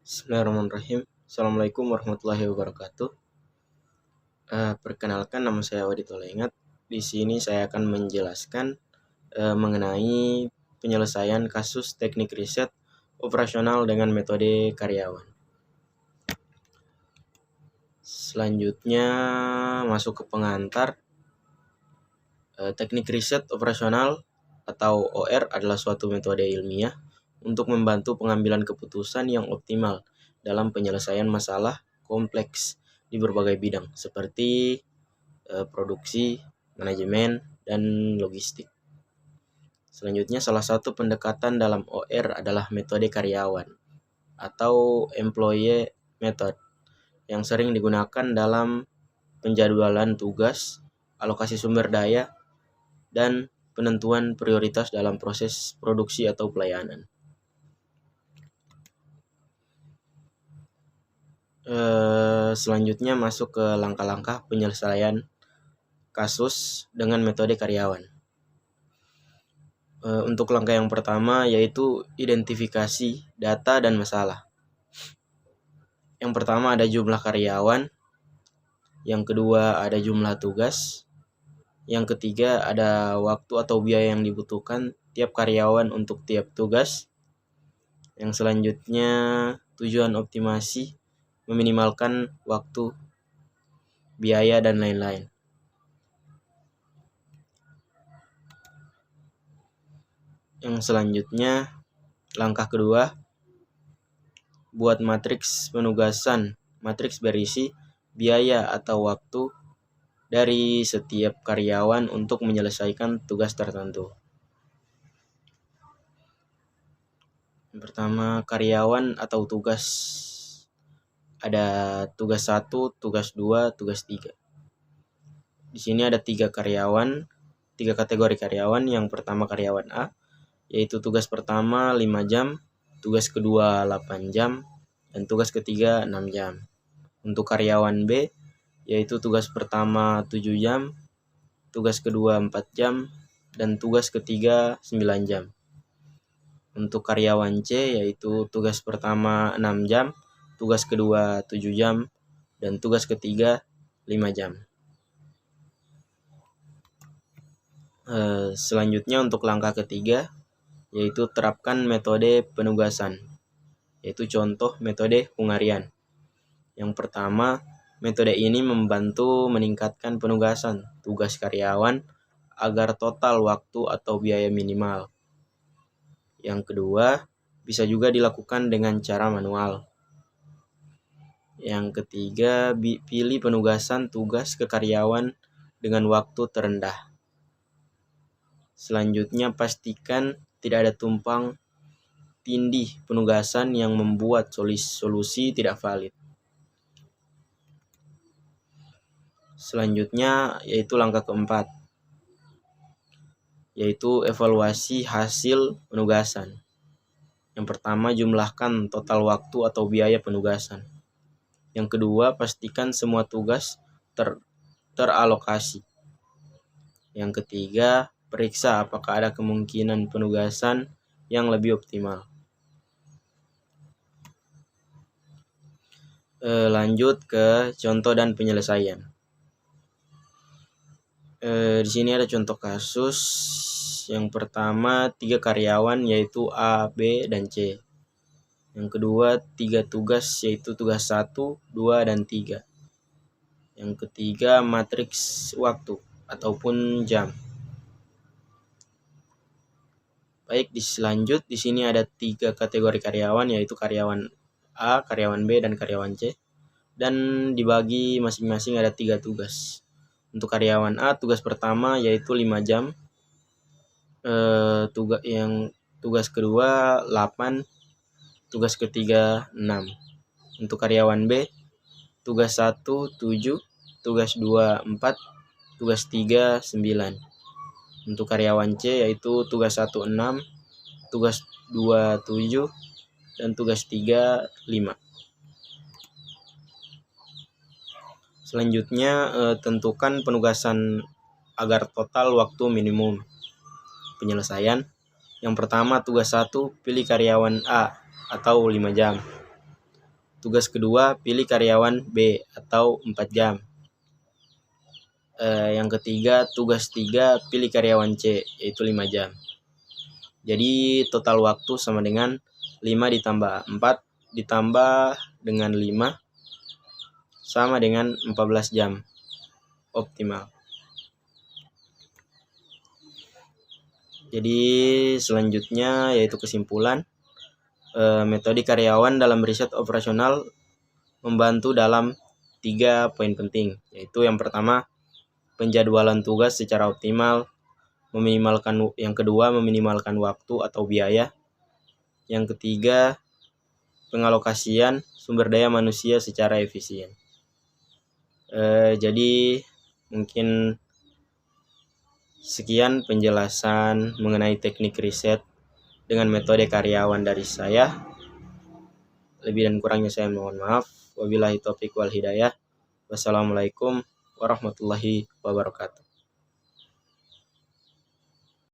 Bismillahirrahmanirrahim. Assalamualaikum warahmatullahi wabarakatuh. Perkenalkan, nama saya Wadi Tolengat. Di sini saya akan menjelaskan mengenai penyelesaian kasus teknik riset operasional dengan metode karyawan. Selanjutnya masuk ke pengantar. Teknik riset operasional atau OR adalah suatu metode ilmiah untuk membantu pengambilan keputusan yang optimal dalam penyelesaian masalah kompleks di berbagai bidang seperti produksi, manajemen, dan logistik. Selanjutnya, salah satu pendekatan dalam OR adalah metode karyawan atau employee method yang sering digunakan dalam penjadwalan tugas, alokasi sumber daya, dan penentuan prioritas dalam proses produksi atau pelayanan. Selanjutnya masuk ke langkah-langkah penyelesaian kasus dengan metode karyawan. Untuk langkah yang pertama yaitu identifikasi data dan masalah. Yang pertama ada jumlah karyawan, yang kedua ada jumlah tugas, yang ketiga ada waktu atau biaya yang dibutuhkan tiap karyawan untuk tiap tugas. Yang selanjutnya tujuan optimasi, meminimalkan waktu, biaya, dan lain-lain. Yang selanjutnya, langkah kedua, buat matriks penugasan. Matriks berisi biaya atau waktu dari setiap karyawan untuk menyelesaikan tugas tertentu. Yang pertama, karyawan atau tugas. Ada tugas 1, tugas 2, tugas 3. Di sini ada 3 kategori karyawan. Yang pertama karyawan A, yaitu tugas pertama 5 jam, tugas kedua 8 jam, dan tugas ketiga 6 jam. Untuk karyawan B, yaitu tugas pertama 7 jam, tugas kedua 4 jam, dan tugas ketiga 9 jam. Untuk karyawan C, yaitu tugas pertama 6 jam, tugas kedua 7 jam, dan tugas ketiga 5 jam. Selanjutnya untuk langkah ketiga, yaitu terapkan metode penugasan, yaitu contoh metode pengarian. Yang pertama, metode ini membantu meningkatkan penugasan tugas karyawan agar total waktu atau biaya minimal. Yang kedua, bisa juga dilakukan dengan cara manual. Yang ketiga, pilih penugasan tugas ke karyawan dengan waktu terendah. Selanjutnya, pastikan tidak ada tumpang tindih penugasan yang membuat solusi tidak valid. Selanjutnya yaitu langkah keempat, yaitu evaluasi hasil penugasan. Yang pertama, jumlahkan total waktu atau biaya penugasan. Yang kedua, pastikan semua tugas teralokasi. Yang ketiga, periksa apakah ada kemungkinan penugasan yang lebih optimal. Lanjut ke contoh dan penyelesaian. Di sini ada contoh kasus. Yang pertama 3 karyawan yaitu A, B, dan C. Yang kedua 3 tugas yaitu tugas 1, 2, dan 3. Yang ketiga matriks waktu ataupun jam. Baik, diselanjut di sini ada 3 kategori karyawan yaitu karyawan A, karyawan B, dan karyawan C. Dan dibagi masing-masing ada 3 tugas. Untuk karyawan A, tugas pertama yaitu 5 jam. Tugas kedua 8, tugas ketiga 6. Untuk karyawan B, tugas 1 7, tugas 2 4, tugas 3 9. Untuk karyawan C yaitu tugas 1 6, tugas 2 7, dan tugas 3 5. Selanjutnya tentukan penugasan agar total waktu minimum penyelesaian. Yang pertama tugas 1, pilih karyawan A atau 5 jam. Tugas kedua, pilih karyawan B atau 4 jam. Yang ketiga, tugas 3, pilih karyawan C, yaitu 5 jam. Jadi total waktu sama dengan 5 ditambah 4 ditambah dengan 5 sama dengan 14 jam optimal. Jadi selanjutnya yaitu kesimpulan. Metode karyawan dalam riset operasional membantu dalam 3 poin penting, yaitu yang pertama, penjadwalan tugas secara optimal, yang kedua, meminimalkan waktu atau biaya, yang ketiga, pengalokasian sumber daya manusia secara efisien. Jadi mungkin sekian penjelasan mengenai teknik riset dengan metode karyawan dari saya. Lebih dan kurangnya saya mohon maaf. Wabillahi taufiq wal hidayah. Wassalamualaikum warahmatullahi wabarakatuh.